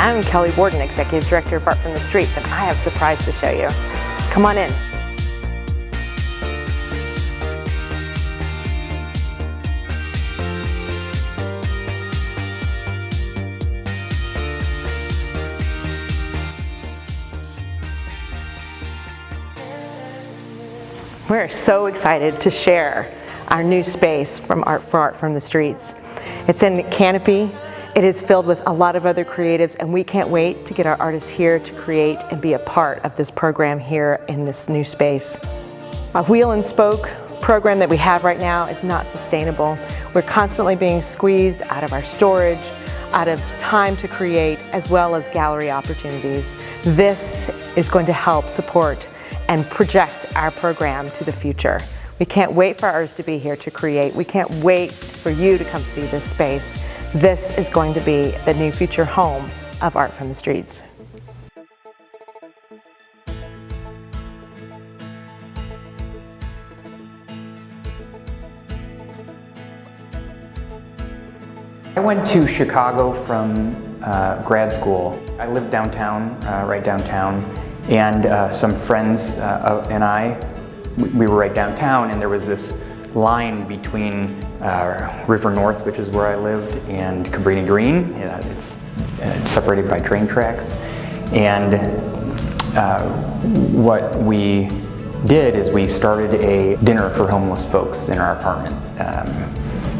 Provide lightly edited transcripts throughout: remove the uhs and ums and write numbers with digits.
I'm Kelly Warden, Executive Director of Art from the Streets, and I have a surprise to show you. Come on in. We're so excited to share our new space from Art from the Streets. It's in Canopy. It is filled with a lot of other creatives, and we can't wait to get our artists here to create and be a part of this program here in this new space. A wheel and spoke program that we have right now is not sustainable. We're constantly being squeezed out of our storage, out of time to create, as well as gallery opportunities. This is going to help support and project our program to the future. We can't wait for ours to be here to create. We can't wait for you to come see this space. This is going to be the new future home of Art from the Streets. I went to Chicago from grad school. I lived downtown, right downtown, and some friends and I, we were right downtown, and there was this line between River North, which is where I lived, and Cabrini Green. It's separated by train tracks. And what we did is we started a dinner for homeless folks in our apartment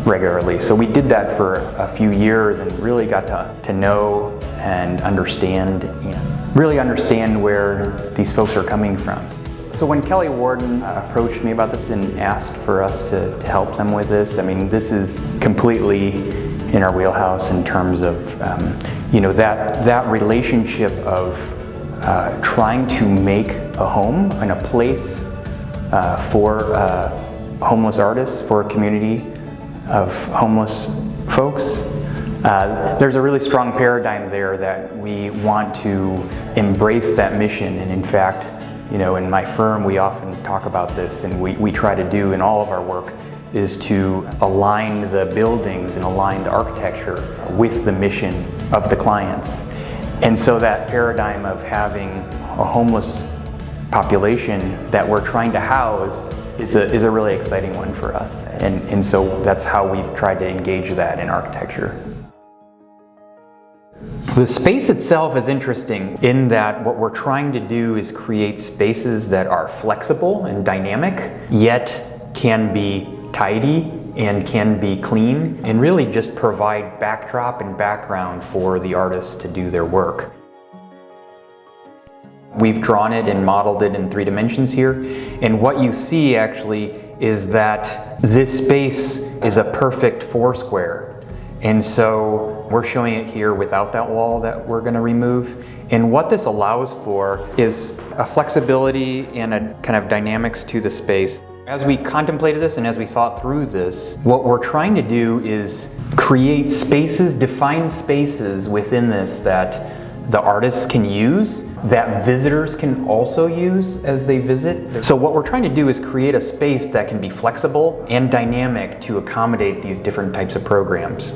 regularly. So we did that for a few years and really got to know and understand, really understand where these folks are coming from. So when Kelly Warden approached me about this and asked for us to help them with this, I mean, this is completely in our wheelhouse in terms of, that relationship of trying to make a home and a place for homeless artists, for a community of homeless folks. There's a really strong paradigm there that we want to embrace that mission, and in fact, in my firm we often talk about this, and we try to do in all of our work is to align the buildings and align the architecture with the mission of the clients. And so that paradigm of having a homeless population that we're trying to house is a really exciting one for us. And so that's how we've tried to engage that in architecture. The space itself is interesting in that what we're trying to do is create spaces that are flexible and dynamic, yet can be tidy and can be clean, and really just provide backdrop and background for the artists to do their work. We've drawn it and modeled it in 3 dimensions here, and what you see actually is that this space is a perfect 4 square. And so we're showing it here without that wall that we're going to remove. And what this allows for is a flexibility and a kind of dynamics to the space. As we contemplated this and as we thought through this, what we're trying to do is create spaces, define spaces within this that the artists can use, that visitors can also use as they visit. So what we're trying to do is create a space that can be flexible and dynamic to accommodate these different types of programs.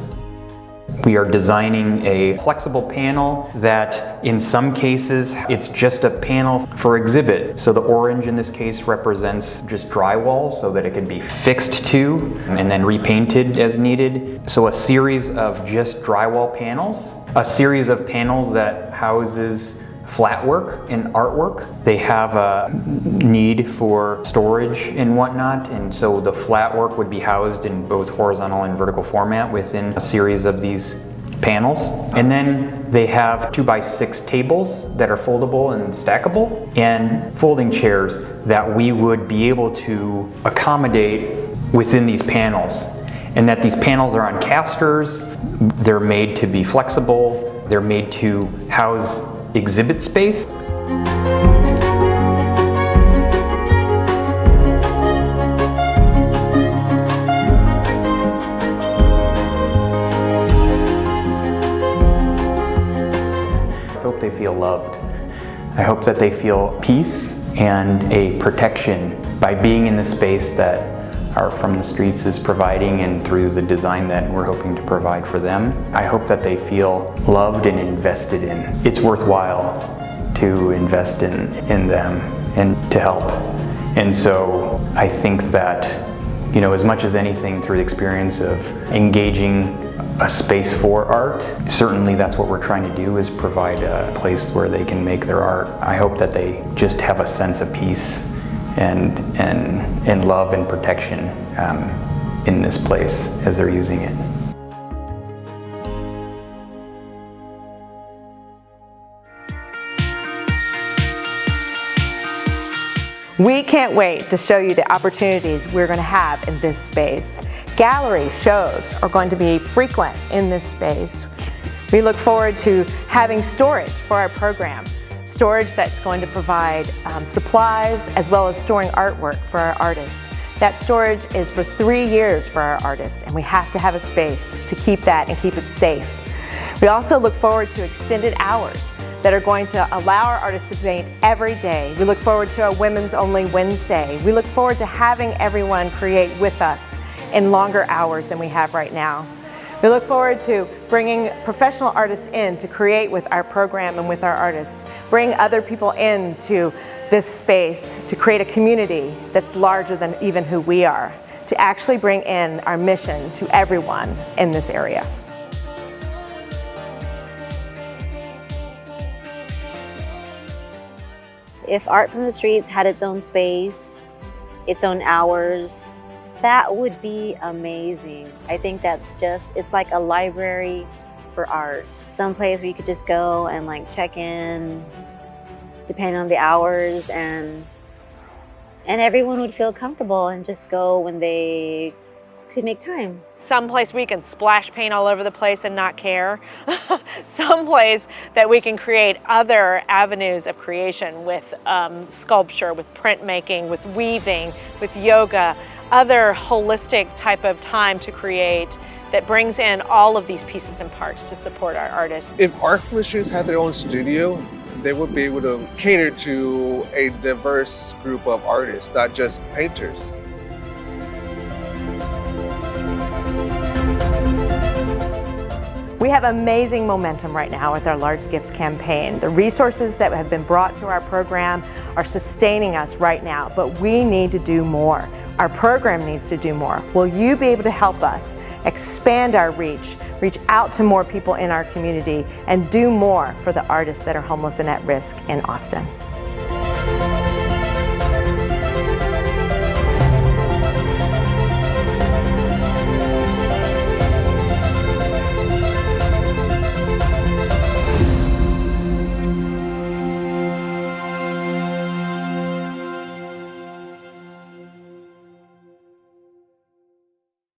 We are designing a flexible panel that in some cases it's just a panel for exhibit. So the orange in this case represents just drywall so that it can be fixed to and then repainted as needed. So a series of just drywall panels, a series of panels that houses flat work and artwork. They have a need for storage and whatnot, and so the flat work would be housed in both horizontal and vertical format within a series of these panels. And then they have 2x6 tables that are foldable and stackable, and folding chairs that we would be able to accommodate within these panels. And that these panels are on casters, they're made to be flexible, they're made to house exhibit space. I hope they feel loved. I hope that they feel peace and a protection by being in the space that Art from the Streets is providing, and through the design that we're hoping to provide for them. I hope that they feel loved and invested in. It's worthwhile to invest in them and to help. And so I think that, you know, as much as anything, through the experience of engaging a space for art, certainly that's what we're trying to do, is provide a place where they can make their art. I hope that they just have a sense of peace and love and protection in this place as they're using it. We can't wait to show you the opportunities we're going to have in this space. Gallery shows are going to be frequent in this space. We look forward to having storage for our program. Storage that's going to provide supplies as well as storing artwork for our artists. That storage is for 3 years for our artists, and we have to have a space to keep that and keep it safe. We also look forward to extended hours that are going to allow our artists to paint every day. We look forward to a Women's Only Wednesday. We look forward to having everyone create with us in longer hours than we have right now. We look forward to bringing professional artists in to create with our program and with our artists. Bring other people into this space to create a community that's larger than even who we are, to actually bring in our mission to everyone in this area. If Art from the Streets had its own space, its own hours, that would be amazing. I think it's like a library for art. Some place where you could just go and like check in, depending on the hours, and everyone would feel comfortable and just go when they could make time. Someplace we can splash paint all over the place and not care. Someplace that we can create other avenues of creation with sculpture, with printmaking, with weaving, with yoga, other holistic type of time to create that brings in all of these pieces and parts to support our artists. If Art from the Streets had their own studio, they would be able to cater to a diverse group of artists, not just painters. We have amazing momentum right now with our Large Gifts campaign. The resources that have been brought to our program are sustaining us right now, but we need to do more. Our program needs to do more. Will you be able to help us expand our reach out to more people in our community, and do more for the artists that are homeless and at risk in Austin?